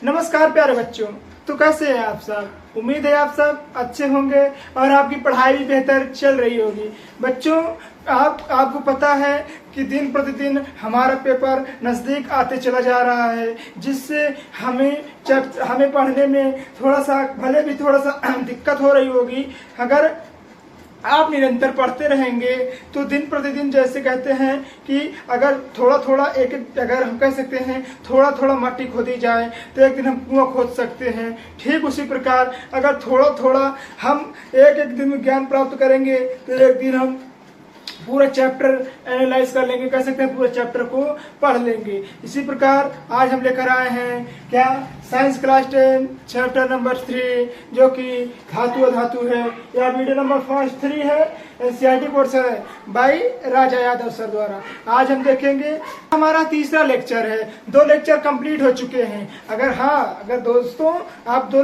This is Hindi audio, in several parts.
नमस्कार प्यारे बच्चों, तो कैसे हैं आप सब। उम्मीद है आप सब अच्छे होंगे और आपकी पढ़ाई भी बेहतर चल रही होगी। बच्चों, आपको पता है कि दिन प्रतिदिन हमारा पेपर नज़दीक आते चला जा रहा है, जिससे हमें पढ़ने में थोड़ा सा भले भी थोड़ा सा दिक्कत हो रही होगी। अगर आप निरंतर पढ़ते रहेंगे तो दिन प्रतिदिन, जैसे कहते हैं कि अगर थोड़ा थोड़ा अगर हम कह सकते हैं थोड़ा थोड़ा मट्टी खोदी जाए तो एक दिन हम कुआं खोद सकते हैं। ठीक उसी प्रकार अगर थोड़ा थोड़ा हम एक दिन में ज्ञान प्राप्त करेंगे तो एक दिन हम पूरा चैप्टर एनालाइज कर लेंगे, कह सकते हैं पूरे चैप्टर को पढ़ लेंगे। इसी प्रकार आज हम लेकर आए हैं क्या, साइंस क्लास 10 चैप्टर नंबर 3, जो कि धातु अधातु है। यह वीडियो नंबर 3 है, एनसीईआरटी कोर्स है बाई राजा यादव सर द्वारा। आज हम देखेंगे, हमारा तीसरा लेक्चर है। 2 लेक्चर कंप्लीट हो चुके हैं। अगर दोस्तों आप दो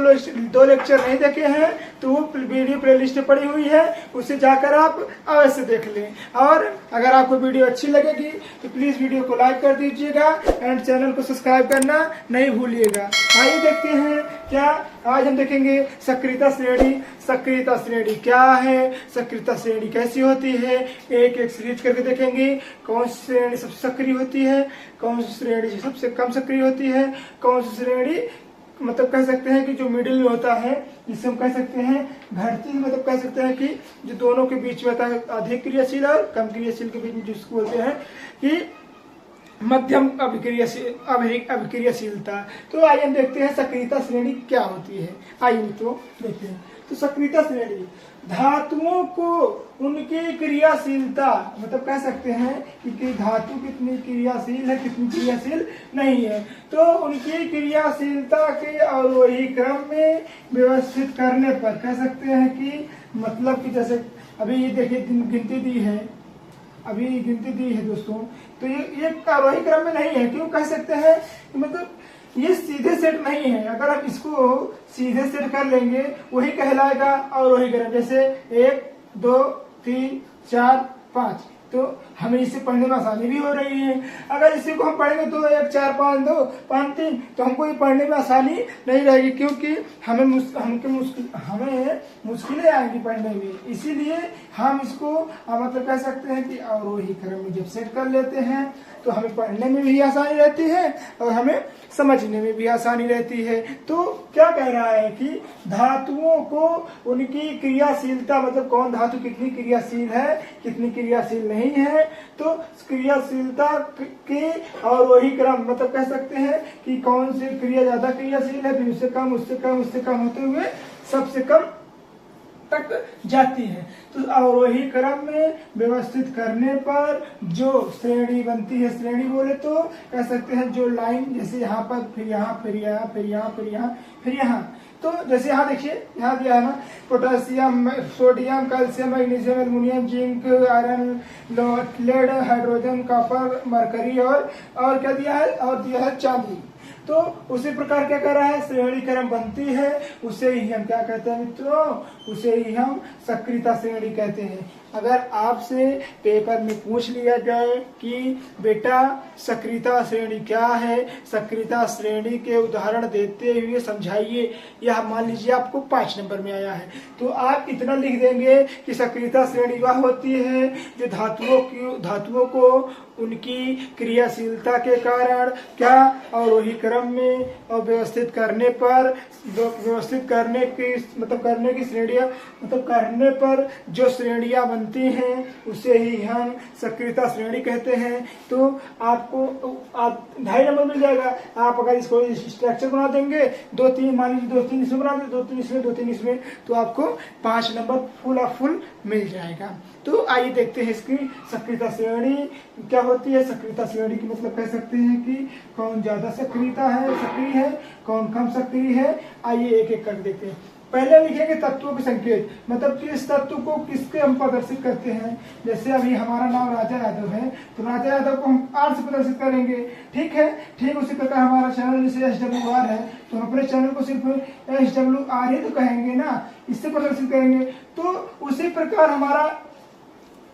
लेक्चर नहीं देखे हैं तो वो वीडियो प्लेलिस्ट में पड़ी हुई है, उसे जाकर आप अवश्य देख लें। और अगर आपको वीडियो अच्छी लगेगी तो प्लीज वीडियो को लाइक कर दीजिएगा एंड चैनल को सब्सक्राइब करना नहीं भूलिएगा। आइए देखते हैं क्या, आज हम देखेंगे सक्रियता श्रेणी। सक्रियता श्रेणी क्या है, सक्रियता श्रेणी कैसी होती है, एक एक सीरीज करके देखेंगे। कौन सी श्रेणी सबसे सक्रिय होती है, कौन सी श्रेणी सबसे कम सक्रिय होती है, कौन सी श्रेणी मतलब कह सकते हैं कि जो मिडिल में होता है, जिसे हम कह सकते हैं घटती, मतलब कह सकते हैं कि जो दोनों के बीच में होता है, अधिक क्रियाशील और कम क्रियाशील के बीच में, जिसको बोलते हैं कि मध्यम अभिक्रियाशीलता। तो आइए हम देखते हैं सक्रियता श्रेणी क्या होती है। आइए तो देखते हैं। तो सक्रियता श्रेणी धातुओं को उनकी क्रियाशीलता, मतलब कह सकते हैं कि धातु कितनी क्रियाशील है, कितनी क्रियाशील नहीं है, तो उनकी क्रियाशीलता के अवरोही क्रम में व्यवस्थित करने पर कह सकते हैं कि मतलब कि जैसे अभी ये देखिए गिनती दी है, अभी गिनती दी है दोस्तों, तो ये अवरोही क्रम में नहीं है। क्यों कह सकते हैं, मतलब ये सीधे सेट नहीं है। अगर आप इसको सीधे सेट कर लेंगे वही कहलाएगा अवरोही क्रम। जैसे 1 2 3 4 5, तो हमें इसे पढ़ने में आसानी भी हो रही है। अगर इसी को हम पढ़ेंगे 2 1 4 5 2 5 3, तो हमको ये पढ़ने में आसानी नहीं रहेगी, क्योंकि हमें मुश्किलें आएंगी पढ़ने में। इसीलिए हम इसको मतलब कह सकते हैं कि अवरोही क्रम में जब सेट कर लेते हैं तो हमें पढ़ने में भी आसानी रहती है और हमें समझने में भी आसानी रहती है। तो क्या कह रहा है कि धातुओं को उनकी क्रियाशीलता, मतलब कौन धातु कितनी क्रियाशील है, कितनी क्रियाशील नहीं है, तो क्रियाशीलता के अवरोही क्रम, मतलब कह सकते हैं कि कौन सी क्रिया ज्यादा क्रियाशील है, फिर उससे कम, उससे कम, उससे कम होते हुए सबसे कम तक जाती है। तो अवरोही क्रम में व्यवस्थित करने पर जो श्रेणी बनती है, श्रेणी बोले तो कह सकते हैं जो लाइन, जैसे यहाँ पर, फिर यहाँ, फिर यहाँ, फिर यहाँ, फिर यहाँ, फिर यहाँ। तो जैसे यहाँ देखिए, यहाँ दिया है ना, potassium, sodium, calcium, magnesium, aluminium, zinc, iron, lead, hydrogen, copper, mercury और क्या दिया है, और दिया है चांदी। तो उसी प्रकार क्या कर रहा है, श्रेणी क्रम बनती है, उसे ही हम क्या कहते हैं मित्रों, उसे ही हम सक्रियता श्रेणी कहते हैं। अगर आपसे पेपर में पूछ लिया जाए कि बेटा सक्रियता श्रेणी क्या है, सक्रियता श्रेणी के उदाहरण देते हुए समझाइए, यह मान लीजिए आपको 5 नंबर में आया है, तो आप इतना लिख देंगे कि सक्रियता श्रेणी वह होती है जो धातुओं को उनकी क्रियाशीलता के कारण क्या अवरोही क्रम में और व्यवस्थित करने की श्रेणियां, मतलब करने पर जो श्रेणियां बनती हैं उसे ही हम सक्रियता श्रेणी कहते हैं। तो आपको 2.5 नंबर मिल जाएगा। आप अगर इसको स्ट्रक्चर बना देंगे, 2-3 मान लीजिए, 2-3 इसमें बना देंगे, 2-3 इसमें, 2-3 इसमें, तो आपको 5 नंबर फुल मिल जाएगा। तो आइए देखते हैं इसकी सक्रियता श्रेणी क्या होती है। सक्रियता श्रेणी की मतलब कह सकते हैं कि कौन ज्यादा सक्रिय है, कौन कम सक्रिय है। आइए एक एक कर देखते हैं। पहले लिखेंगे तत्वों के संकेत, मतलब कि इस तत्व को किसके हम प्रदर्शित करते हैं। जैसे अभी हमारा नाम राजा यादव है, तो राजा यादव को हम R से प्रदर्शित करेंगे, ठीक है। ठीक उसी प्रकार हमारा चैनल जैसे SWR है, तो हम अपने चैनल को सिर्फ SWR ही तो कहेंगे ना, इससे प्रदर्शित करेंगे। तो उसी प्रकार हमारा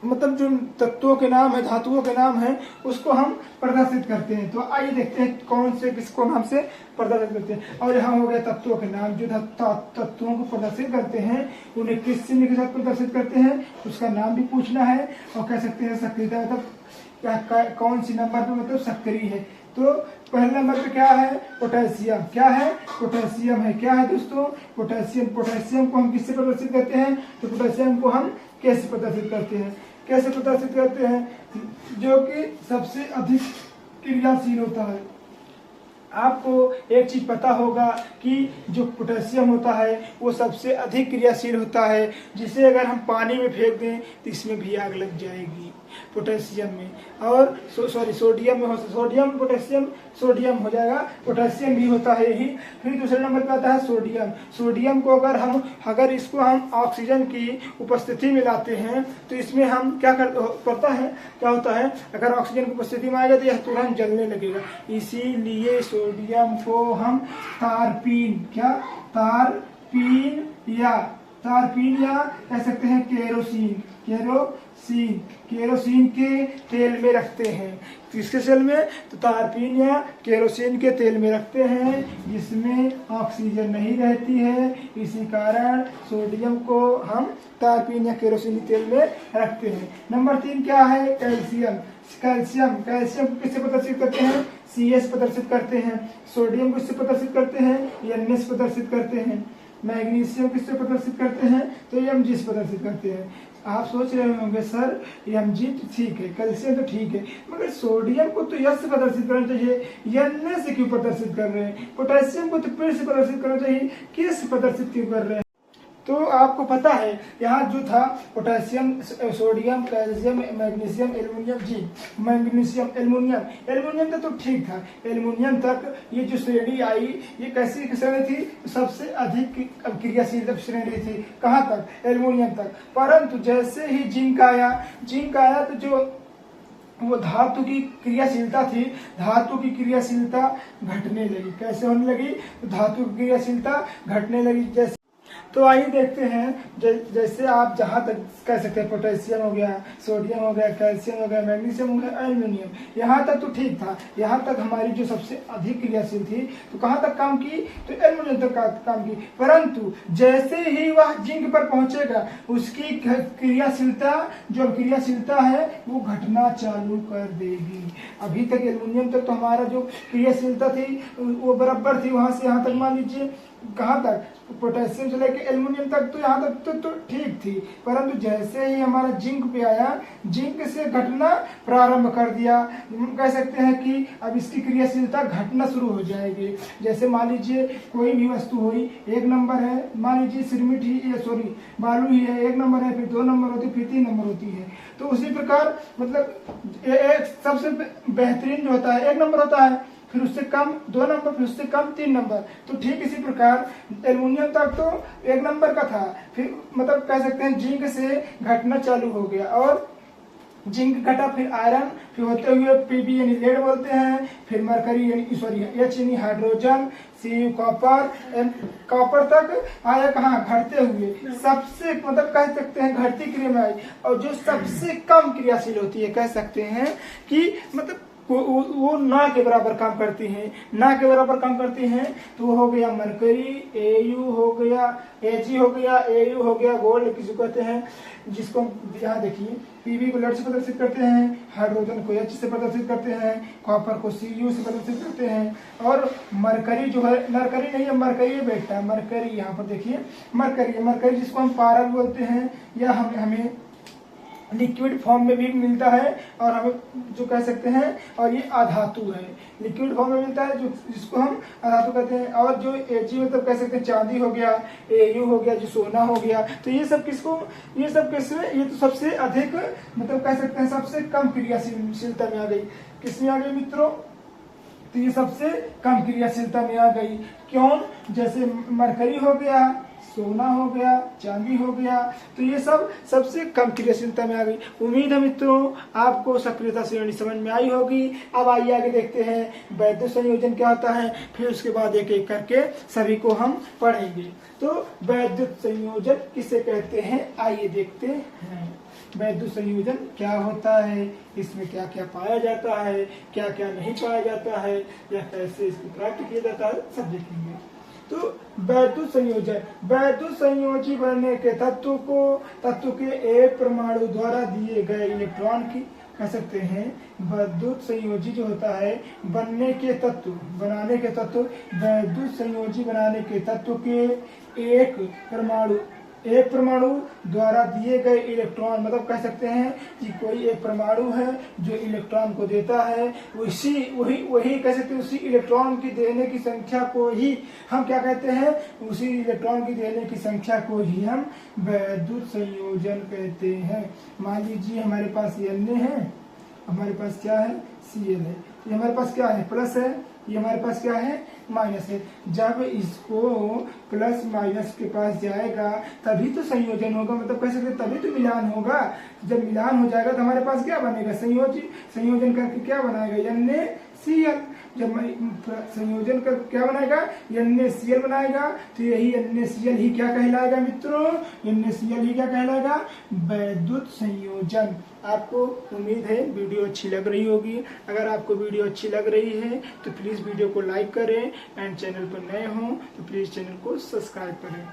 मतलब जो तत्वों के नाम है, धातुओं के नाम है, उसको हम प्रदर्शित करते हैं। तो आइए देखते हैं कौन से किसको नाम से प्रदर्शित करते हैं। और यहाँ हो गया तत्वों के नाम, जो तत्वों को प्रदर्शित करते हैं उन्हें किस चिन्ह के साथ प्रदर्शित करते हैं, उसका नाम भी पूछना है। और कह सकते हैं सक्रियता, मतलब कौन सी नंबर पे मतलब सक्रिय है। तो पहले नंबर पे क्या है, पोटेशियम। क्या है, पोटेशियम है। क्या है दोस्तों, पोटेशियम। पोटेशियम को हम किससे प्रदर्शित करते हैं, तो पोटेशियम को हम कैसे प्रदर्शित करते हैं, कैसे प्रदर्शित करते हैं, जो कि सबसे अधिक क्रियाशील होता है। आपको एक चीज पता होगा कि जो पोटेशियम होता है वो सबसे अधिक क्रियाशील होता है, जिसे अगर हम पानी में फेंक दें तो इसमें भी आग लग जाएगी, पोटेशियम में। और सोडियम में हो, सोडियम पोटेशियम सोडियम हो जाएगा, पोटेशियम भी होता है यही। फिर दूसरे नंबर पे आता है सोडियम। सोडियम को अगर इसको हम ऑक्सीजन की उपस्थिति में लाते हैं तो इसमें हम क्या करता है, क्या होता है, अगर ऑक्सीजन की उपस्थिति में आएगा तो यह तुरंत जलने लगेगा। इसीलिए सोडियम को हम तारपीन, क्या, तारपीन या कह सकते हैं केरोसिन के तेल में रखते हैं। किसके तेल में, तो तारपीन या केरोसिन के तेल में रखते हैं, जिसमें ऑक्सीजन नहीं रहती है। इसी कारण सोडियम को हम तारपीन या केरोसिन तेल में रखते हैं। नंबर 3 क्या है, कैल्शियम। कैल्शियम को किससे प्रदर्शित करते हैं, CS प्रदर्शित करते हैं। सोडियम को किससे प्रदर्शित करते हैं, NS प्रदर्शित करते हैं। मैग्नीशियम किससे प्रदर्शित करते हैं, तो Mg से प्रदर्शित करते हैं। आप सोच रहे होंगे सर Mg तो ठीक है, कैल्शियम तो ठीक है, मगर सोडियम को तो S से प्रदर्शित करना चाहिए, Na से क्यों प्रदर्शित कर रहे हैं, पोटेशियम को तो P से प्रदर्शित करना चाहिए, K से प्रदर्शित क्यों कर रहे हैं। तो आपको पता है यहाँ जो था potassium, sodium, calcium, magnesium, aluminium, aluminium तक तो ठीक था। एल्युमिनियम तक ये जो श्रेणी आई, ये कैसी श्रेणी थी, सबसे अधिक क्रियाशील श्रेणी थी। कहाँ तक, एल्युमिनियम तक। परंतु जैसे ही जिंक आया तो जो वो धातु की क्रियाशीलता थी, धातु की क्रियाशीलता घटने लगी। कैसे होने लगी, धातु की क्रियाशीलता घटने लगी। जैसे तो आइए देखते हैं, जैसे आप जहाँ तक कह सकते हैं पोटेशियम हो गया, सोडियम हो गया, कैल्शियम हो गया, मैग्नीशियम हो गया, एल्युमिनियम, यहाँ तक तो ठीक था। यहाँ तक हमारी जो सबसे अधिक क्रियाशील थी, तो कहाँ तक काम की, तो एल्युमिनियम तक काम की। परंतु जैसे ही वह जिंक पर पहुंचेगा, उसकी क्रियाशीलता है वो घटना चालू कर देगी। अभी तक एल्युमिनियम तक तो हमारा जो क्रियाशीलता थी वो बराबर थी, वहां से यहाँ तक मान लीजिए कहाँ तक, पोटेशियम से लेकर एल्युमिनियम तक तो यहाँ तक तो ठीक थी। परंतु जैसे ही हमारा जिंक पे आया, जिंक से घटना प्रारंभ कर दिया। कह सकते हैं कि अब इसकी क्रियाशीलता घटना शुरू हो जाएगी। जैसे मान लीजिए कोई भी वस्तु हुई, 1 नंबर है, मान लीजिए सिरमिट ही बालू ही है, 1 नंबर है, फिर 2 नंबर होती है, फिर 3 नंबर होती है। तो उसी प्रकार मतलब सबसे बेहतरीन जो होता है 1 नंबर होता है, फिर उससे कम 2 नंबर, फिर उससे कम 3 नंबर। तो ठीक इसी प्रकार एल्युमिनियम तक तो 1 नंबर का था, फिर मतलब कह सकते हैं जिंक से घटना चालू हो गया, और जिंक घटा, फिर आयरन, फिर होते हुए Pb यानी लेड बोलते हैं, फिर मरकरी H यानी हाइड्रोजन, Cu कॉपर तक आया। कहाँ, घटते हुए सबसे मतलब कह सकते हैं घटती क्रिया में आई। और जो सबसे कम क्रियाशील होती है, कह सकते हैं कि मतलब वो ना के बराबर काम करती हैं, तो वो हो गया मरकरी, Au हो गया, Ag हो गया, Au हो गया, गोल्ड किसी को कहते हैं, जिसको यहाँ देखिए Pb को लेड से प्रदर्शित करते हैं, हाइड्रोजन को H से प्रदर्शित करते हैं, कॉपर को Cu से प्रदर्शित करते हैं, और मरकरी जो है, मरकरी नहीं है, मरकरी बैठता है, मरकरी यहाँ पर देखिए, मरकरी जिसको हम पारा बोलते हैं, या हमें लिक्विड फॉर्म में भी मिलता है, और हमें जो कह सकते हैं, और ये अधातु है, लिक्विड फॉर्म में मिलता है, जो जिसको हम अधातु कहते हैं। और जो Ag मतलब कह सकते हैं चांदी हो गया, Au हो गया, जो सोना हो गया। तो ये सब किसमें, ये तो सबसे अधिक मतलब कह सकते हैं सबसे कम क्रियाशीलता में आ गई। किसमें आ गई मित्रों, तो ये सबसे कम क्रियाशीलता में आ गई। क्यों, जैसे मरकरी हो गया, सोना हो गया, चांदी हो गया, तो ये सब सबसे कम क्रियाशीलता में आ गई। उम्मीद है मित्रों आपको सक्रियता श्रेणी समझ में आई होगी। अब आइए आगे देखते हैं वैद्युत संयोजन क्या होता है, फिर उसके बाद एक एक करके सभी को हम पढ़ेंगे। तो वैद्युत संयोजन किसे कहते हैं, आइए देखते हैं। वैद्युत संयोजन क्या होता है, इसमें क्या क्या पाया जाता है, क्या क्या नहीं पाया जाता है, या कैसे इसको प्राप्त किया जाता है, सब देखेंगे। तो वैद्युत संयोजन, वैद्युत संयोजी बनने के तत्व के एक परमाणु द्वारा दिए गए इलेक्ट्रॉन की कह सकते हैं। वैद्युत संयोजी जो होता है बनाने के तत्व वैद्युत संयोजी बनाने के तत्व के एक परमाणु द्वारा दिए गए इलेक्ट्रॉन, मतलब कह सकते हैं कि कोई एक परमाणु है जो इलेक्ट्रॉन को देता है, वही कह सकते हैं, उसी इलेक्ट्रॉन की देने की संख्या को ही हम क्या कहते हैं, उसी इलेक्ट्रॉन की देने की संख्या को ही हम वैद्युत संयोजन कहते हैं। मान लीजिए हमारे पास Na है, हमारे पास क्या है Cl है, ये हमारे पास क्या है प्लस है, ये हमारे पास क्या है माइनस है। जब इसको प्लस माइनस के पास जाएगा तभी तो संयोजन होगा, मतलब कह सकते तभी तो मिलान होगा। जब मिलान हो जाएगा तो हमारे पास क्या बनेगा, संयोजन करके क्या बनाएगा NaCl। जब संयोजन कर क्या बनाएगा NaCl बनाएगा, तो यही NaCl ही क्या कहलाएगा मित्रों, NaCl ही क्या कहलाएगा, वैद्युत संयोजन। आपको उम्मीद है वीडियो अच्छी लग रही होगी। अगर आपको वीडियो अच्छी लग रही है तो प्लीज़ वीडियो को लाइक करें, एंड चैनल पर नए हों तो प्लीज़ चैनल को सब्सक्राइब करें।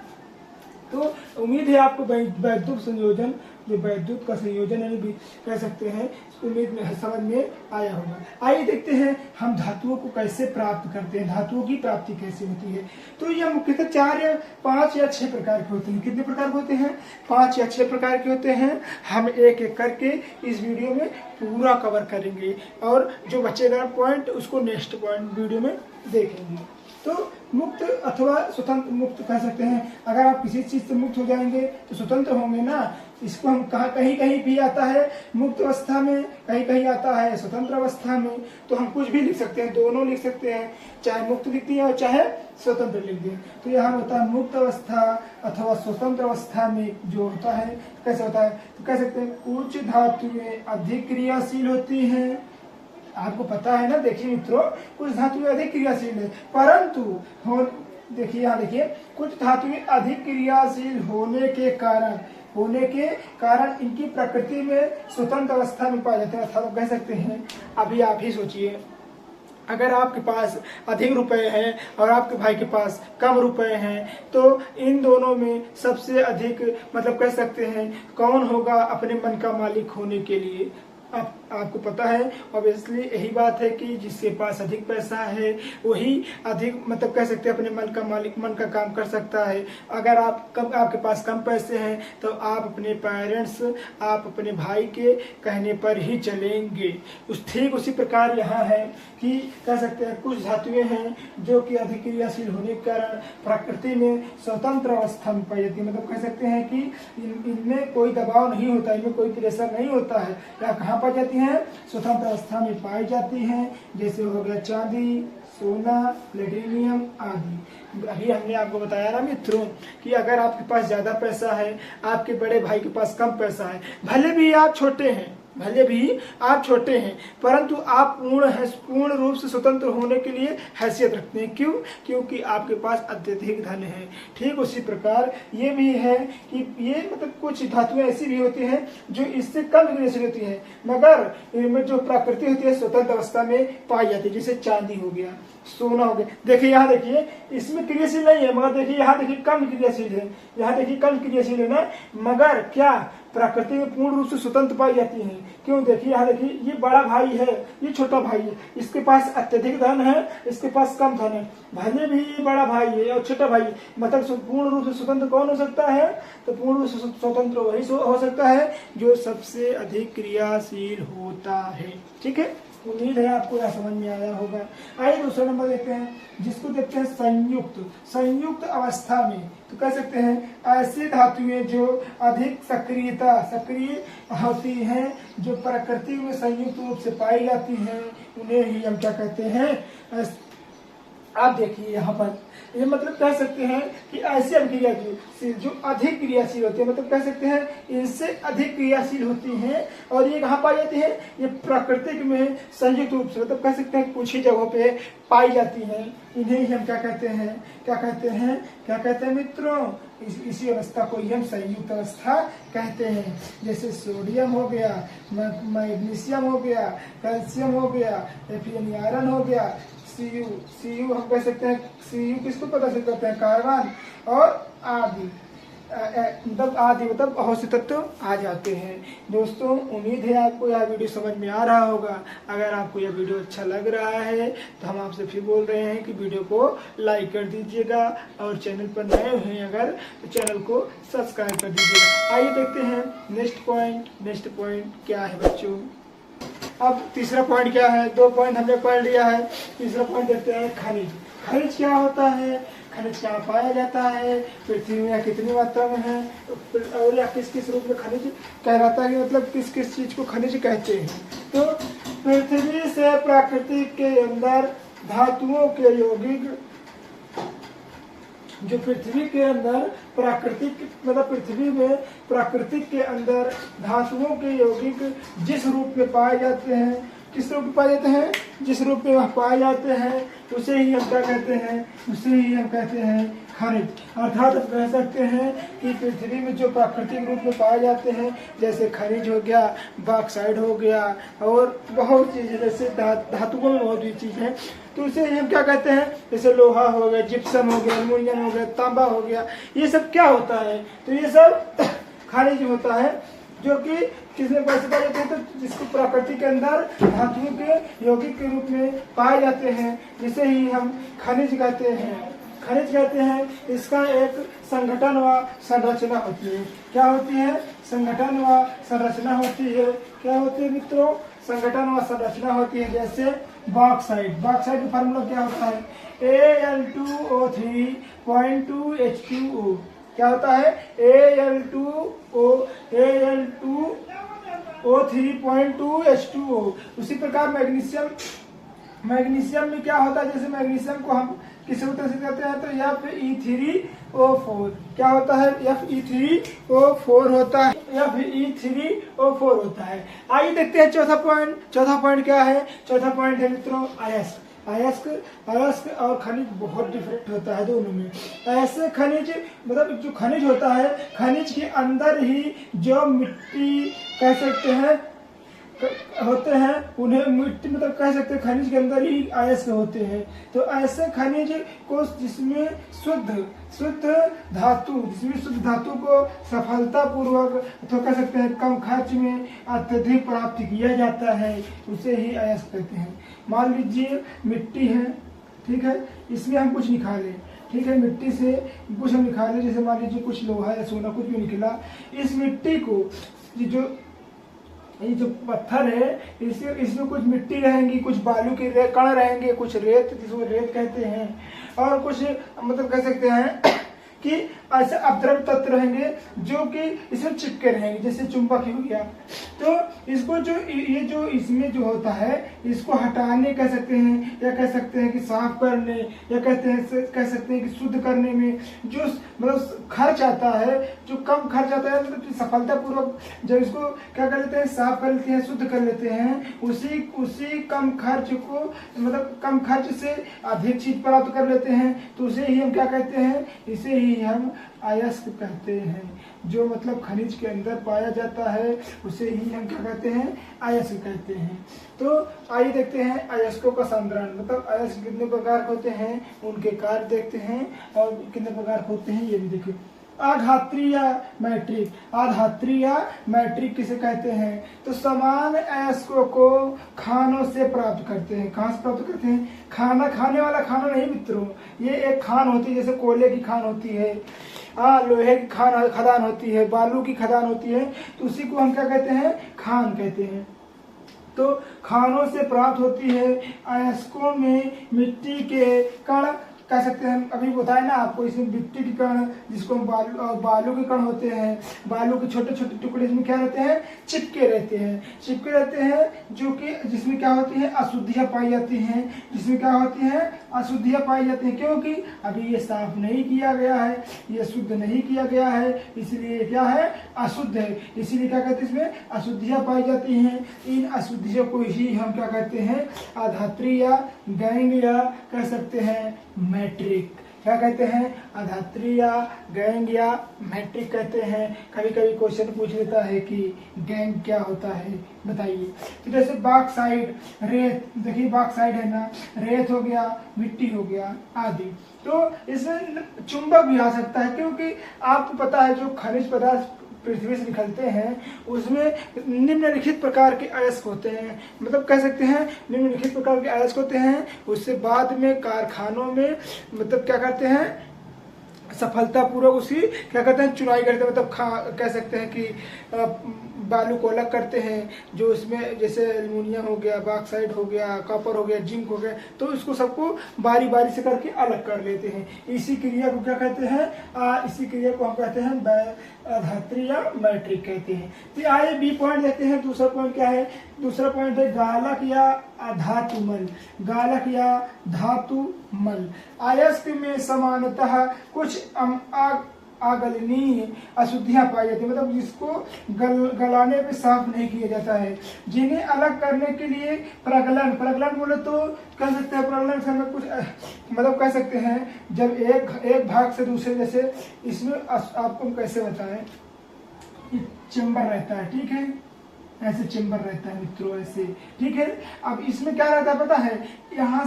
तो उम्मीद है आपको वैद्युत संयोजन, जो वैद्युत का संयोजन है भी कह सकते हैं, उम्मीद में समझ में आया होगा। आइए देखते हैं हम धातुओं को कैसे प्राप्त करते हैं, धातुओं की प्राप्ति कैसे होती है। तो यह मुख्यतः 4, 5 या 6 प्रकार के होते हैं। कितने प्रकार के होते हैं, 5 या 6 प्रकार के होते हैं। हम एक एक करके इस वीडियो में पूरा कवर करेंगे, और जो बचेगा पॉइंट उसको नेक्स्ट पॉइंट वीडियो में देखेंगे। तो मुक्त अथवा स्वतंत्र, मुक्त कह सकते हैं, अगर आप किसी चीज से मुक्त हो जाएंगे तो स्वतंत्र होंगे ना। इसको हम कहीं कहीं भी आता है मुक्त अवस्था में, कहीं कहीं आता है स्वतंत्र अवस्था में। तो हम कुछ भी लिख सकते हैं, दोनों लिख सकते हैं, चाहे मुक्त लिख दिए और चाहे स्वतंत्र लिख दिए। तो यहाँ होता है मुक्त अवस्था अथवा स्वतंत्र अवस्था में जो होता है कैसे होता है, तो कह सकते हैं कुछ धातुएं अधिक क्रियाशील होती हैं। आपको पता है ना, देखिए मित्रों, कुछ धातुएं अधिक क्रियाशील है, परंतु देखिए यहाँ देखिए, कुछ धातुएं अधिक क्रियाशील होने के कारण इनकी प्रकृति में स्वतंत्र अवस्था में पाए जाते हैं। अर्थात कह सकते हैं, अभी आप ही सोचिए, अगर आपके पास अधिक रुपए हैं और आपके भाई के पास कम रुपए हैं, तो इन दोनों में सबसे अधिक मतलब कह सकते हैं कौन होगा अपने मन का मालिक होने के लिए। आपको पता है ऑब्वियसली यही बात है कि जिसके पास अधिक पैसा है वही अधिक मतलब कह सकते हैं अपने मन का मालिक, मन का काम कर सकता है। अगर आपके पास कम पैसे हैं तो आप अपने पेरेंट्स, आप अपने भाई के कहने पर ही चलेंगे। ठीक उसी प्रकार यहाँ है कि कह सकते हैं कुछ धातुएं हैं जो कि अधिक क्रियाशील होने के कारण प्रकृति में स्वतंत्र अवस्था में पाई जाती है। मतलब कह सकते हैं कि इनमें कोई दबाव नहीं होता, इनमें कोई प्रेशर नहीं होता है। या कहाँ पाई जाती हैं, स्वतंत्र अवस्था में पाई जाती हैं। जैसे हो गया चांदी, सोना, प्लेटिनियम आदि। अभी हमने आपको बताया ना मित्रों कि अगर आपके पास ज्यादा पैसा है, आपके बड़े भाई के पास कम पैसा है, भले भी आप छोटे हैं, परंतु आप पूर्ण रूप से स्वतंत्र होने के लिए हैसियत रखते हैं। क्यों? क्योंकि आपके पास अत्यधिक धन है। ठीक उसी प्रकार ये भी है कि ये मतलब कुछ धातुएं ऐसी भी होती हैं जो इससे कम क्रियाशील होती हैं, मगर इनमें जो प्रकृति होती है स्वतंत्र अवस्था में पाई जाती है। जैसे चांदी हो गया, सोना हो गया। देखिए यहाँ देखिए, इसमें क्रियाशील नहीं है, मगर देखिए यहाँ देखिए कम क्रियाशील है, यहाँ देखिए कम क्रियाशील है ना, मगर क्या प्रकृति में पूर्ण रूप से स्वतंत्र पाई जाती है। क्यों? देखिए यहाँ देखिए, ये बड़ा भाई है, ये छोटा भाई है, इसके पास अत्यधिक धन है, इसके पास कम धन है। भले भी ये बड़ा भाई है और छोटा भाई, मतलब पूर्ण रूप से स्वतंत्र कौन हो सकता है? तो पूर्ण रूप से स्वतंत्र वही हो सकता है जो सबसे अधिक क्रियाशील होता है। ठीक है, उम्मीद है आपको यह समझ में आया होगा। आइए दूसरा नंबर देखते हैं, जिसको देखते हैं संयुक्त अवस्था में। तो कह सकते हैं ऐसी धातुएं जो अधिक सक्रिय होती हैं, जो प्रकृति में संयुक्त रूप से पाई जाती हैं, उन्हें ही हम क्या कहते हैं, आप देखिए यहाँ पर, ये मतलब कह सकते हैं कि ऐसी अभिक्रिया जो अधिक क्रियाशील होती है, मतलब कह सकते हैं इनसे अधिक क्रियाशील होती हैं। और ये कहाँ पाई जाती है? ये प्राकृतिक में संयुक्त रूप से, मतलब कह सकते हैं कुछ ही जगहों पे पाई जाती हैं। इन्हें ही हम क्या कहते हैं? क्या कहते हैं मित्रों? इसी अवस्था को ही हम संयुक्त अवस्था कहते हैं। जैसे सोडियम हो गया, मैग्नीशियम हो गया, कैल्शियम हो गया, फिर आयरन हो गया, सीयू हम कह सकते हैं। सीयू किसको प्रदर्शित करते हैं? कार्बन और आदि, मतलब अहोष्य तत्व आ जाते हैं। दोस्तों, उम्मीद है आपको यह वीडियो समझ में आ रहा होगा। अगर आपको यह वीडियो अच्छा लग रहा है तो हम आपसे फिर बोल रहे हैं कि वीडियो को लाइक कर दीजिएगा, और चैनल पर नए हुए हैं अगर तो चैनल को सब्सक्राइब कर दीजिएगा। आइए देखते हैं नेक्स्ट पॉइंट क्या है बच्चों। अब तीसरा पॉइंट क्या है? 2 पॉइंट हमने पढ़ लिया है, तीसरा पॉइंट देखते हैं खनिज। खनिज क्या होता है? खनिज कहाँ पाया जाता है? पृथ्वी में कितनी मात्रा में है, और या किस किस रूप में खनिज कहलाता है, मतलब किस किस चीज को खनिज कहते हैं। तो पृथ्वी से प्राकृतिक के अंदर धातुओं के यौगिक, जो पृथ्वी के अंदर प्राकृतिक, मतलब पृथ्वी में प्राकृतिक के अंदर धातुओं के यौगिक जिस रूप में पाए जाते हैं, किस रूप में पाए जाते हैं? जिस रूप में वह पाए जाते हैं उसे ही हम क्या कहते हैं? उसे ही हम कहते हैं खनिज। अर्थात आप कह सकते हैं कि पृथ्वी में जो प्राकृतिक रूप में पाए जाते हैं, जैसे खनिज हो गया, बॉक्साइड हो गया, और बहुत चीज़ें जैसे धातुओं में बहुत ही चीज़ है, तो उसे हम क्या कहते हैं? जैसे लोहा हो गया, जिप्सम हो गया, एल्युमिनियम हो गया, तांबा हो गया, ये सब क्या होता है? तो ये सब खनिज होता है, जो कि किसमें पैसे पाए जाते हैं? तो जिसको प्रकृति के अंदर धातुओं के यौगिक के रूप में पाए जाते हैं, जिसे ही हम खनिज कहते हैं। इसका एक संगठन व संरचना होती है। क्या होती है? संगठन व संरचना होती है। क्या होती है मित्रों? संगठन व संरचना होती है। जैसे बॉक्साइड का फार्मूला क्या होता है? Al2O3.2H2O। क्या होता है? Al2O3.2H2O। उसी प्रकार मैग्नीशियम में क्या होता है? जैसे मैग्नीशियम को हम किस सूत्र से कहते हैं? तो Fe3O4। क्या होता है? Fe3O4 होता है। आइए देखते हैं चौथा पॉइंट क्या है? चौथा पॉइंट है मित्रों अयस्क और खनिज बहुत डिफरेंट होता है दोनों में। ऐसे खनिज, मतलब जो खनिज होता है, खनिज के अंदर ही जो मिट्टी कह सकते हैं होते हैं, उन्हें मिट्टी, मतलब कह सकते हैं खनिज के अंदर ही अयस्क होते हैं। तो ऐसे खनिज को जिसमें शुद्ध धातु को सफलतापूर्वक, तो कह सकते हैं कम खर्च में अत्यधिक प्राप्त किया जाता है, उसे ही अयस्क कहते हैं। मान लीजिए मिट्टी है, ठीक है, इसमें हम कुछ निकालें, ठीक है, मिट्टी से कुछ हम निकालें, जैसे मान लीजिए कुछ लोहा या सोना कुछ भी निकला, इस मिट्टी को ये जो पत्थर है, इसमें कुछ मिट्टी रहेंगी, कुछ बालू के कण रहेंगे, कुछ रेत, जिसको रेत कहते हैं, और कुछ मतलब कह सकते हैं कि ऐसे अपद्रव तत्व रहेंगे जो कि इसमें चिपके रहेंगे, जैसे चुंबक हो गया। तो इसको ये जो इसमें जो होता है, इसको हटाने कह सकते हैं, या कह सकते हैं कि साफ करने, या कह सकते हैं कि शुद्ध करने में जो मतलब खर्च आता है, जो कम खर्च आता है, मतलब सफलतापूर्वक जब इसको क्या कर लेते हैं? साफ कर लेते हैं, शुद्ध कर लेते हैं, उसी कम खर्च को, मतलब कम खर्च से अधिक चीज प्राप्त कर लेते हैं, तो उसे ही हम क्या कहते हैं? इसे ही हम अयस्क कहते हैं। जो मतलब खनिज के अंदर पाया जाता है, उसे ही हम क्या कहते हैं? अयस्क कहते हैं। तो आइए देखते हैं अयस्कों का संदर्भ, मतलब अयस्क कितने प्रकार होते हैं, उनके कार्य देखते हैं, और कितने प्रकार होते हैं ये भी देखिए। आधात्री या मैट्रिक किसे कहते हैं? तो समान अयस्कों को खानों से प्राप्त करते हैं। कहाँ से प्राप्त करते हैं? खाना खाने वाला खाना नहीं मित्रों, ये एक खान होती है, जैसे कोयले की खान होती है, लोहे की खदान होती है, बालू की खदान होती है, तो उसी को हम क्या कहते हैं? खान कहते हैं। तो खानों से प्राप्त होती है। अयस्कों में मिट्टी के कण कह सकते हैं, अभी बताए ना आपको, इसमें मिट्टी के कण, जिसको हम बालू के कण होते हैं, बालू के छोटे छोटे टुकड़े इसमें क्या रहते हैं, चिपके रहते हैं, जो कि जिसमें क्या होती है, अशुद्धियां पाई जाती हैं, जिसमें क्या होती है, अशुद्धियां पाई जाती हैं, क्योंकि अभी ये साफ नहीं किया गया है, ये शुद्ध नहीं किया गया है, इसलिए क्या है, अशुद्ध है, इसीलिए क्या कहते हैं, इसमें अशुद्धियां पाई जाती हैं। इन अशुद्धियों को ही हम क्या कहते हैं, अधात्री या गैंग या कह सकते हैं मैट्रिक, क्या कहते हैं, अधात्री या गैंग या मैट्रिक कहते हैं। कभी कभी क्वेश्चन पूछ लेता है कि गैंग क्या होता है, बताइए। तो जैसे बॉक्साइट, रेत, देखिए बॉक्साइट है ना, रेत हो गया, मिट्टी हो गया आदि, तो इसमें चुंबक भी आ सकता है, क्योंकि आपको पता है जो खनिज पदार्थ पृथ्वी से निकलते हैं उसमें निम्नलिखित प्रकार के अयस्क होते हैं, मतलब कह सकते हैं निम्नलिखित प्रकार के अयस्क होते हैं। उससे बाद में कारखानों में मतलब क्या करते हैं, सफलतापूर्वक उसकी क्या कहते हैं, चुनाई करते हैं, मतलब कह सकते हैं कि बालू को अलग करते हैं, जो इसमें जैसे एल्युमिनियम हो गया, बॉक्साइट हो गया, कॉपर हो गया, जिंक हो गया, तो इसको सबको बारी बारी से करके अलग कर लेते हैं। इसी क्रिया को क्या कहते हैं, इसी क्रिया को हम कहते हैं धात्री या मैट्रिक कहते हैं। तो आइए बी पॉइंट देखते हैं। दूसरा पॉइंट क्या है, दूसरा पॉइंट है गालक या धातुमल। गालक या धातुमल अयस्क में सामान्यतः कुछ अगलनीय अशुद्धियां पाई जाती है, मतलब जिसको गलाने पे साफ नहीं किया जाता है, जिन्हें अलग करने के लिए प्रगलन बोले तो कह सकते हैं, प्रगलन से हमें कुछ मतलब कह सकते हैं, जब एक भाग से दूसरे, जैसे इसमें आपको कैसे बताएं, चेम्बर रहता है, ठीक है, ऐसे चेम्बर रहता है मित्रों, ऐसे, ठीक है। अब इसमें क्या रहता है पता है, यहाँ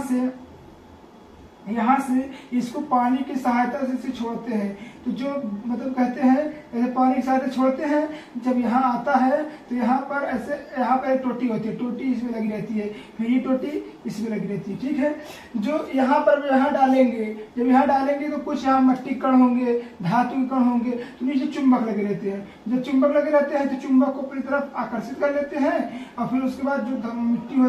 से इसको पानी की सहायता से इसे छोड़ते हैं, तो जो मतलब कहते हैं ऐसे पानी की सहायता छोड़ते हैं, जब यहाँ आता है तो यहाँ पर ऐसे, यहाँ पर एक टोटी होती है, टोटी इसमें लगी रहती है, फिर ये टोटी इसमें लगी रहती है, ठीक है। जो यहाँ पर यहाँ डालेंगे, जब यहाँ डालेंगे तो कुछ यहाँ मिट्टी कण होंगे, धातु के कण होंगे, तो नीचे चुंबक लगे रहते हैं। जब चुंबक लगे रहते हैं तो चुंबक को अपनी तरफ आकर्षित कर लेते हैं, और फिर उसके बाद जो मिट्टी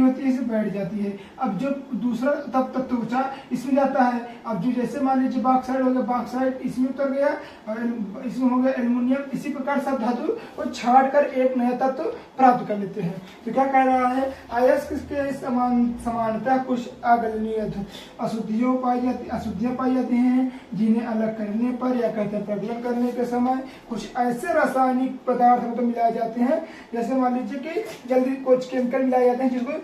होती है इसे बैठ जाती है। अब जो दूसरा तब तत्व बचा इसमें जाता है। अब जो जैसे मान लीजिए बॉक्साइड हो गया, बॉक्साइड इसमें उतर गया, और इसमें हो गया एल्युमिनियम, इसी प्रकार सब धातु को छाड़ कर एक नया तत्व प्राप्त कर लेते हैं। तो क्या कह रहा है, अयस्क के समानता कुछ अगलनीय अशुद्धियां पाई जाती हैं, जिन्हें अलग करने पर या कहते हैं प्रगलन करने के समय कुछ ऐसे रासायनिक पदार्थ मतलब मिलाए जाते हैं, जैसे मान लीजिए कि जल्दी कुछ केमिकल मिलाए जाते हैं,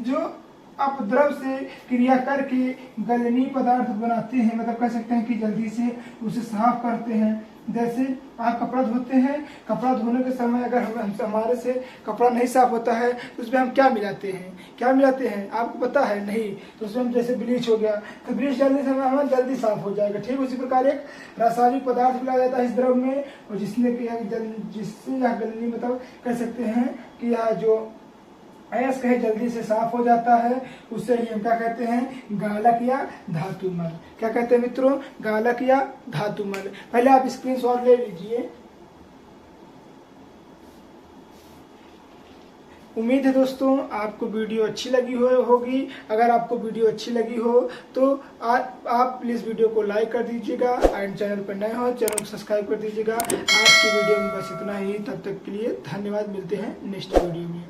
जो अपद्रव से क्रिया करके गलनीय पदार्थ बनाते हैं, मतलब कह सकते हैं कि जल्दी से उसे साफ करते हैं। जैसे आप कपड़ा धोते हैं, कपड़ा धोने के समय अगर हमारे से कपड़ा नहीं साफ होता है तो उसमें हम क्या मिलाते हैं, आपको पता है नहीं, तो उसमें हम जैसे ब्लीच हो गया, तो ब्लीच डालने से हमारा जल्दी साफ हो जाएगा, ठीक। उसी प्रकार एक रासायनिक पदार्थ मिलाया जाता है इस द्रव में, और जिससे यह गलनी मतलब कह सकते हैं कि यह जो अयस्क है जल्दी से साफ हो जाता है, उससे ही हम क्या कहते हैं, गालक या धातुमल। क्या कहते हैं मित्रों, गालक या धातुमल। पहले आप स्क्रीनशॉट ले लीजिए। उम्मीद है दोस्तों आपको वीडियो अच्छी लगी होगी। अगर आपको वीडियो अच्छी लगी हो तो आप प्लीज़ वीडियो को लाइक कर दीजिएगा, एंड चैनल पर नए हो चैनल को सब्सक्राइब कर दीजिएगा। आज की वीडियो में बस इतना ही, तब तक के लिए धन्यवाद, मिलते हैं नेक्स्ट वीडियो में।